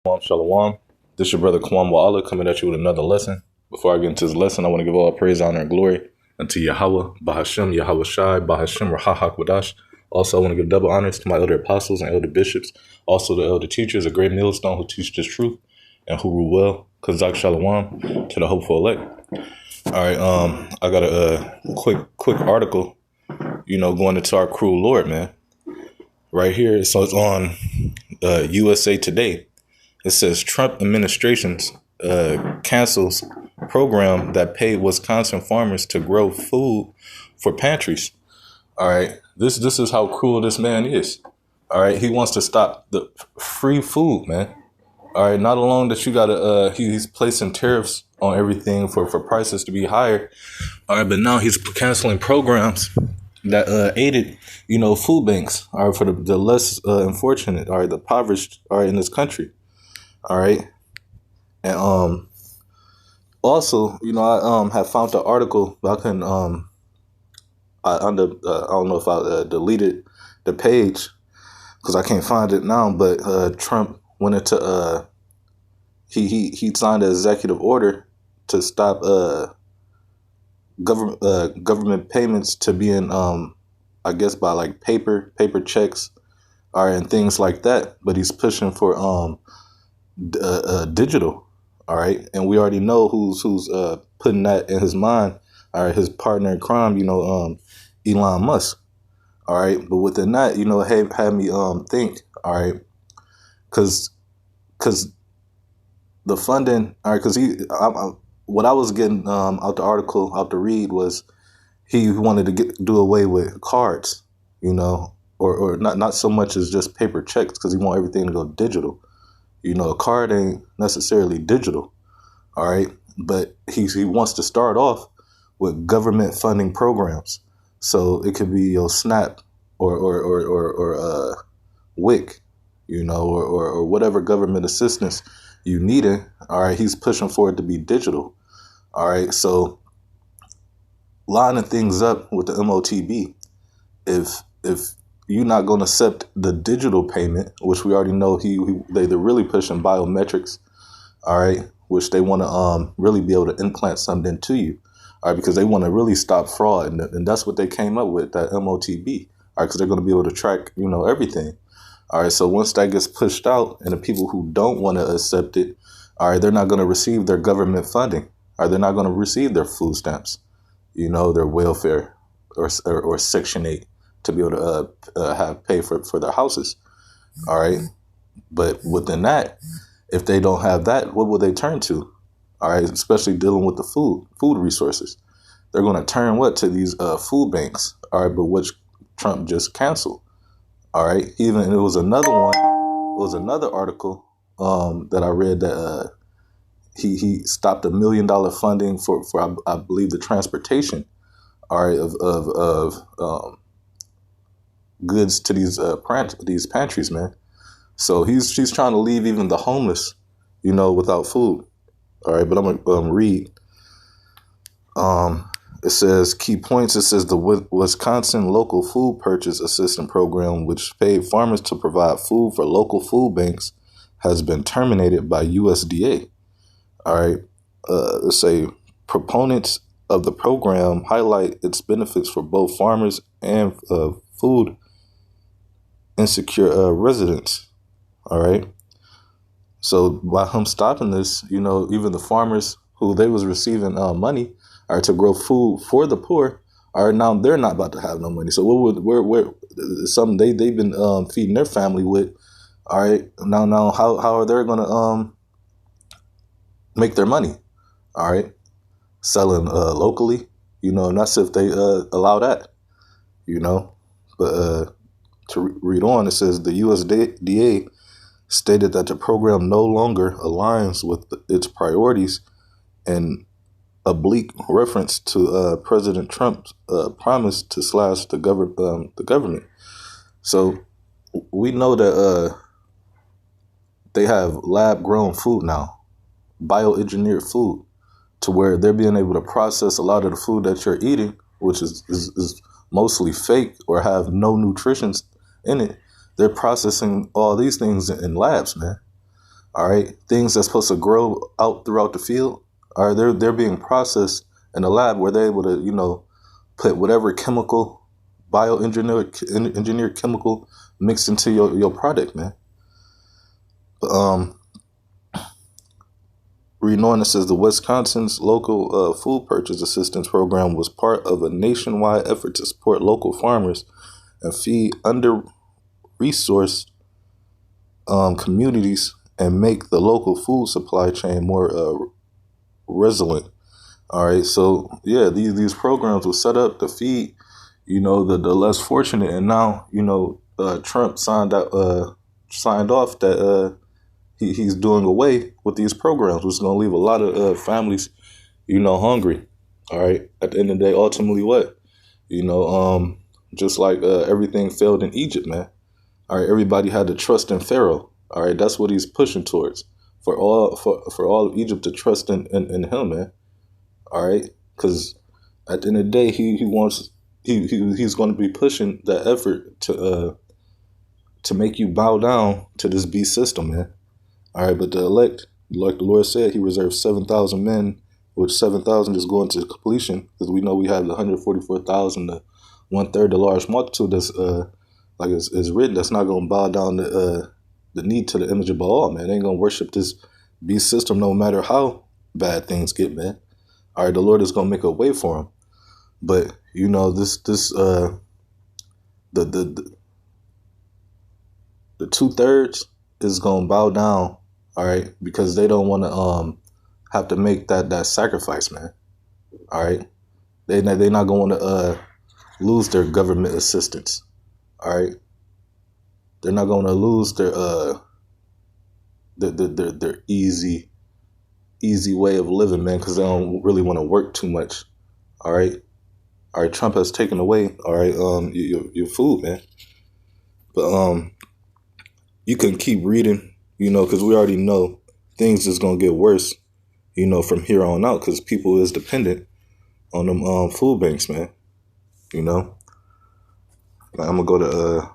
Shalom, shalom. This is your brother Kwam Wa'ala coming at you with another lesson. Before I get into this lesson, I want to give all praise, honor, and glory unto Yahweh, Bahashem, Yahweh Shai, Bahashem, Rahahak Wadash. Also, I want to give double honors to my elder apostles and elder bishops, also the elder teachers, a great millstone who teach this truth and who rule well. Kazak Shalom to the hopeful elect. All right, I got a quick article, going into our cruel Lord, man. Right here, so it's on USA Today. It says Trump administration's cancels program that paid Wisconsin farmers to grow food for pantries. All right, this is how cruel this man is. All right, he wants to stop the free food, man. All right, not alone that you gotta he's placing tariffs on everything for prices to be higher. All right, but now he's canceling programs that aided, food banks, all right, for the less unfortunate, all right, the impoverished, all right, in this country, all right, and also, I have found the article, but I couldn't, I don't know if I deleted the page because I can't find it now, but Trump went into he signed an executive order to stop government payments to being I guess by like paper checks or and things like that, but he's pushing for digital, all right, and we already know who's putting that in his mind, all right, his partner in crime, Elon Musk, all right, but within that, had me think, all right, because the funding, all right, because what I was getting out the article, out the read, was he wanted to do away with cards, or not so much as just paper checks, because he want everything to go digital. A card ain't necessarily digital, all right, but he wants to start off with government funding programs, so it could be your SNAP or WIC, or whatever government assistance you need it. All right, he's pushing for it to be digital. All right, so lining things up with the MOTB, if you're not going to accept the digital payment, which we already know they're really pushing biometrics, all right, which they want to really be able to implant something into you, all right, because they want to really stop fraud, and that's what they came up with, that MOTB, all right, because they're going to be able to track everything. All right, so once that gets pushed out and the people who don't want to accept it, all right, they're not going to receive their government funding, or they're not going to receive their food stamps, their welfare or Section 8 to be able to have pay for their houses. All right, but within that, if they don't have that, what will they turn to? All right, especially dealing with the food resources. They're going to turn to these food banks, all right, but which Trump just canceled. All right. Even it was another one. It was another article that I read that he stopped $1 million funding for I believe the transportation, all right, of goods to these pantries, man. So he's trying to leave even the homeless, without food. All right, but I'm gonna read. It says key points. It says the Wisconsin Local Food Purchase Assistance Program, which paid farmers to provide food for local food banks, has been terminated by USDA. All right. Let's say proponents of the program highlight its benefits for both farmers and food insecure residents. All right. So by him stopping this, even the farmers who they was receiving money, all right, to grow food for the poor, all right, now they're not about to have no money. So where something they've been feeding their family with, all right, now how are they gonna make their money? All right, selling locally, and that's if they allow that, but to read on, it says the USDA stated that the program no longer aligns with its priorities and oblique reference to President Trump's promise to slash the government. So we know that they have lab-grown food now, bioengineered food, to where they're being able to process a lot of the food that you're eating, which is mostly fake or have no nutrition in it. They're processing all these things in labs, man. All right, things that's supposed to grow out throughout the field, all right, they're being processed in a lab where they're able to, put whatever chemical, engineered chemical mixed into your product, man. Read on, it says the Wisconsin's local food purchase assistance program was part of a nationwide effort to support local farmers and feed under-resourced communities and make the local food supply chain more resilient. All right, so yeah, these programs were set up to feed, the less fortunate, and now Trump signed off that he's doing away with these programs, which is going to leave a lot of families, hungry. All right, at the end of the day, ultimately, what, just like everything failed in Egypt, man. All right, everybody had to trust in Pharaoh. All right, that's what he's pushing towards, for all of Egypt to trust in him, man. All right, because at the end of the day, he's going to be pushing that effort to make you bow down to this beast system, man. All right, but the elect, like the Lord said, He reserved 7,000 men, which 7,000 is going to completion, because we know we have the 144,000, the 1/3, the large multitude that's like it's written, that's not going to bow down the knee to the image of Baal, man. They ain't going to worship this beast system no matter how bad things get, man. All right, the Lord is going to make a way for them. But, the 2/3 is going to bow down, all right, because they don't want to have to make that sacrifice, man. All right, they're not going to lose their government assistance. All right, they're not going to lose their easy way of living, man, because they don't really want to work too much. All right, Trump has taken away, all right, your food, man. But you can keep reading, because we already know things is gonna get worse, from here on out, because people is dependent on them food banks, man. I'm gonna go to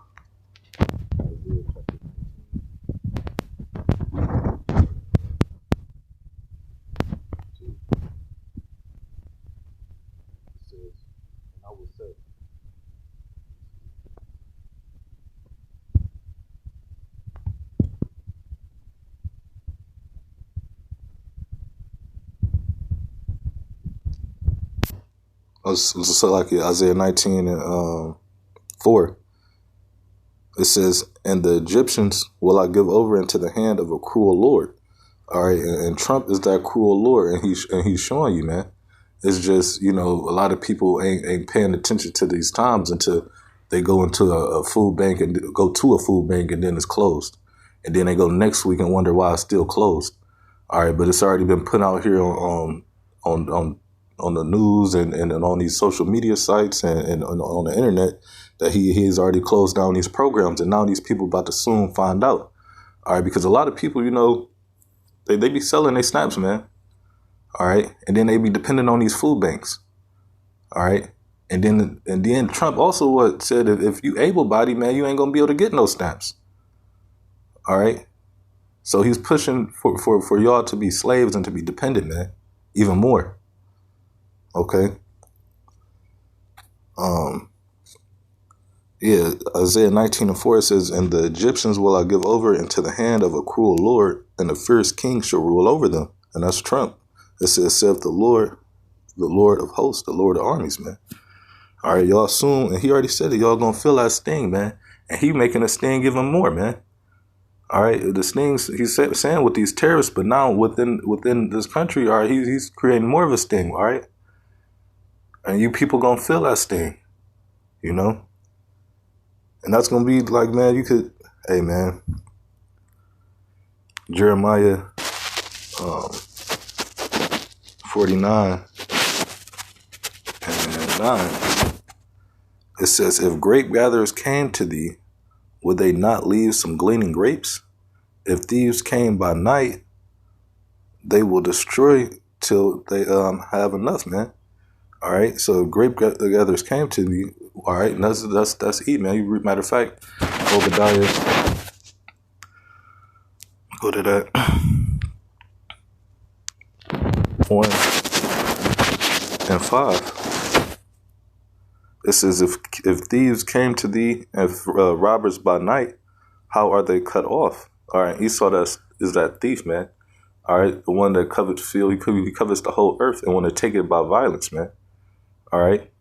so like Isaiah 19 and 4. It says, "And the Egyptians will I give over into the hand of a cruel Lord." All right, and Trump is that cruel Lord, and he's showing you, man. It's just, a lot of people ain't paying attention to these times until they go into a food bank and go to a food bank, and then it's closed, and then they go next week and wonder why it's still closed. All right, but it's already been put out here on the news and on these social media sites and on the internet that he's already closed down these programs, and now these people about to soon find out. All right, because a lot of people, they be selling their snaps, man. All right, and then they be dependent on these food banks. All right, and then Trump also said if you able-bodied, man, you ain't gonna be able to get no snaps. All right, so he's pushing for y'all to be slaves and to be dependent, man, even more. Okay. Yeah, Isaiah 19 and 4 says, "And the Egyptians will I give over into the hand of a cruel Lord, and a fierce king shall rule over them." And that's Trump. It says, "Saith the Lord of hosts, the Lord of armies," man. All right, y'all soon, and he already said it, y'all gonna feel that sting, man. And he making a sting even more, man. All right, the stings he's saying with these terrorists, but now within this country, all right, he's creating more of a sting, all right? And you people gonna feel that sting, And that's gonna be like, man, hey man, Jeremiah 49 and 9. It says, "If grape gatherers came to thee, would they not leave some gleaning grapes? If thieves came by night, they will destroy till they have enough, man." All right, so grape gatherers came to thee. All right, and that's eat, man. Matter of fact, Go to that. 1:5. It says, if thieves came to thee, if robbers by night, how are they cut off? All right, Esau is that thief, man. All right, the one that covered the field, he covers the whole earth and want to take it by violence, man. All right.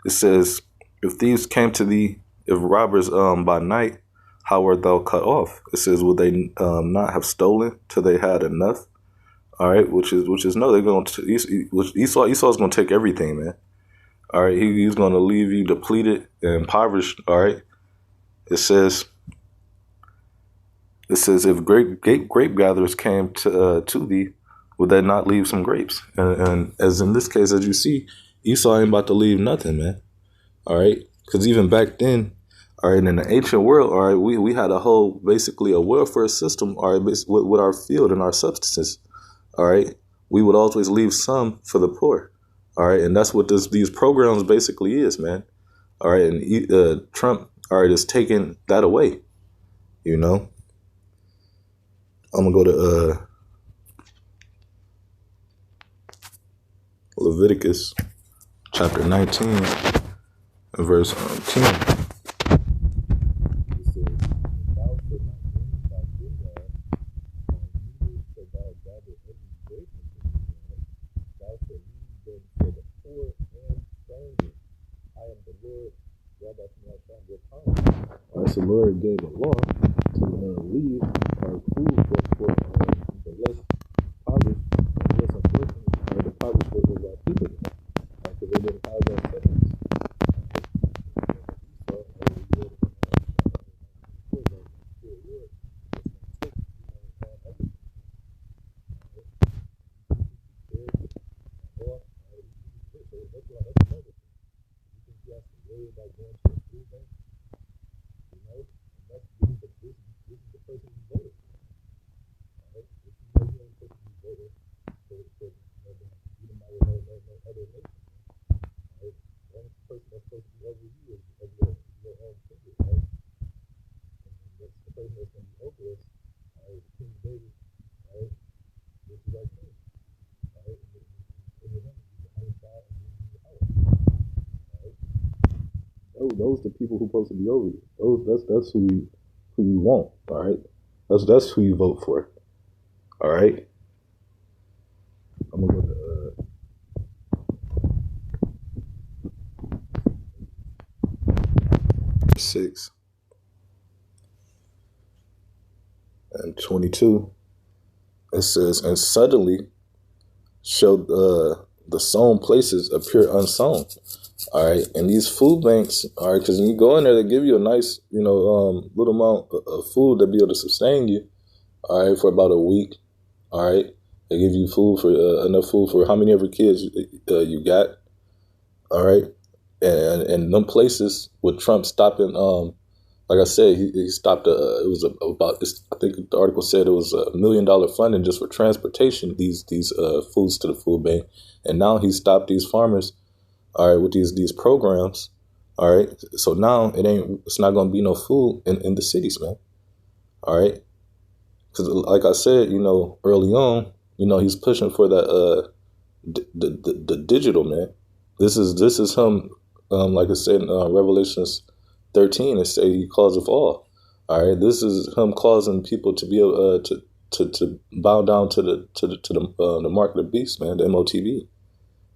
It says, if thieves came to thee, if robbers by night, how were thou cut off? It says, would they not have stolen till they had enough? All right, which is no, they're going to Esau's going to take everything, man. All right, he's going to leave you depleted and impoverished. All right, it says if grape gatherers came to thee, would they not leave some grapes? And as in this case, as you see, Esau ain't about to leave nothing, man. All right, because even back then, all right, in the ancient world, all right, we had basically a welfare system, all right, with our field and our substances. All right, we would always leave some for the poor. All right, and that's what these programs basically is, man. All right, and Trump, all right, is taking that away. You know, I'm gonna go to Leviticus chapter 19 and verse 10. The Lord gave a law to leave our food for the less impoverished, less unfortunate, or the impoverished was our people, because they didn't have that settings. Those the people who are supposed to be over you. That's who you want. All right, that's who you vote for. All right. I'm gonna go to 6 and 22. It says, and suddenly shall the sown places appear unsown. All right, and these food banks, all right, because when you go in there, they give you a nice, little amount of food to be able to sustain you, all right, for about a week. All right, they give you food for enough food for how many ever kids you got. All right, and them places with Trump stopping, like I said, he stopped. It was about this. I think the article said it was $1 million funding just for transportation these foods to the food bank, and now he stopped these farmers. All right, with these programs, all right. So now it's not gonna be no food in the cities, man. All right, because like I said, early on, he's pushing for that the digital, man. This is him. Like I said in Revelations 13, it say he calls of all. All right, this is him causing people to be able to bow down to the mark of the beast, man, the MOTB.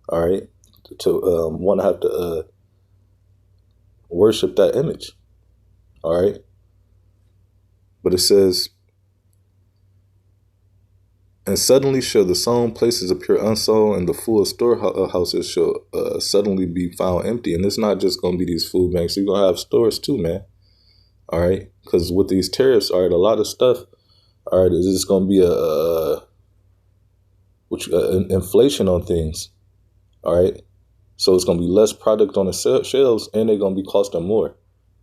All right. To want to have to worship that image. All right. But it says, and suddenly shall the sown places appear unsown, and the full storehouses shall suddenly be found empty. And it's not just going to be these food banks. You're going to have stores too, man. All right. Because with these tariffs, all right, a lot of stuff, all right, is just going to be inflation on things. All right. So it's going to be less product on the shelves, and they're going to be costing more.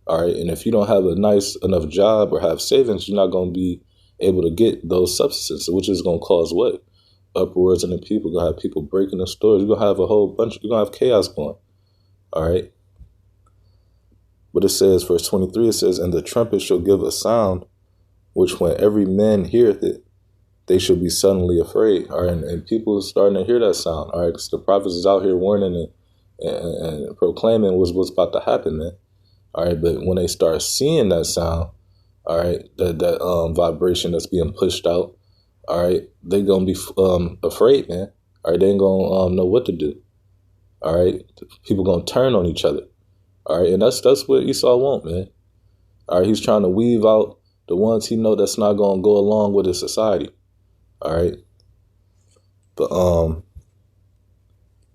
All right. And if you don't have a nice enough job or have savings, you're not going to be able to get those substances, which is going to cause what? Uproars in the people. You're going to have people breaking the stores. You're going to have a whole bunch. You're going to have chaos going. All right. But it says, verse 23, it says, and the trumpet shall give a sound which when every man heareth it, they should be suddenly afraid. All right, and people are starting to hear that sound. All right, because the prophets is out here warning and proclaiming what's about to happen, man. All right, but when they start seeing that sound, all right, that vibration that's being pushed out, all right, they gonna be afraid, man. All right, they ain't gonna know what to do. All right, people gonna turn on each other. All right, and that's what Esau want, man. All right, he's trying to weave out the ones he know that's not gonna go along with his society. All right, but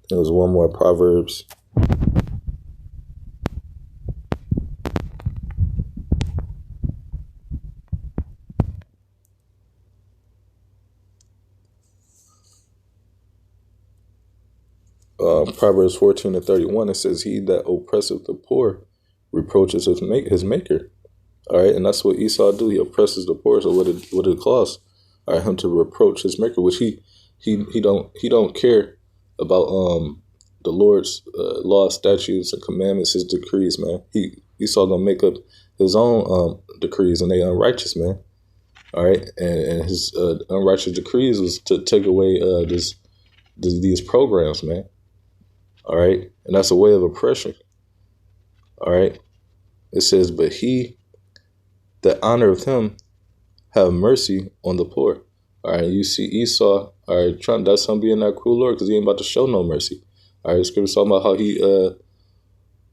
there was one more Proverbs. Proverbs 14:31, it says, "He that oppresseth the poor reproaches his maker." All right, and that's what Esau do. He oppresses the poor. So what it costs, all right, him to reproach his maker, which he don't care about the Lord's laws, statutes, and commandments, his decrees, man. Esau gonna make up his own decrees, and they unrighteous, man. All right, and his unrighteous decrees was to take away these programs, man. All right, and that's a way of oppression. All right, it says, "But he that honoreth him have mercy on the poor." All right, you see Esau, all right, that's him being that cruel Lord, because he ain't about to show no mercy. All right, the scripture's talking about how he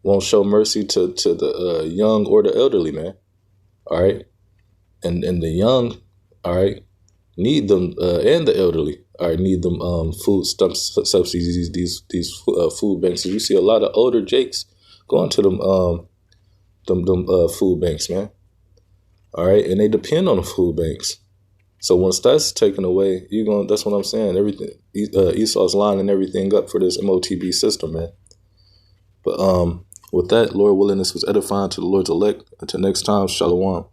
won't show mercy to the young or the elderly, man. All right, and the young, all right, need them, and the elderly, all right, need them food subsidies, these food banks. So you see a lot of older jakes going to them food banks, man. All right, and they depend on the food banks. So once that's taken away, that's what I'm saying. Everything Esau's lining everything up for this MOTB system, man. But with that, Lord willing, this was edifying to the Lord's elect. Until next time, shalom.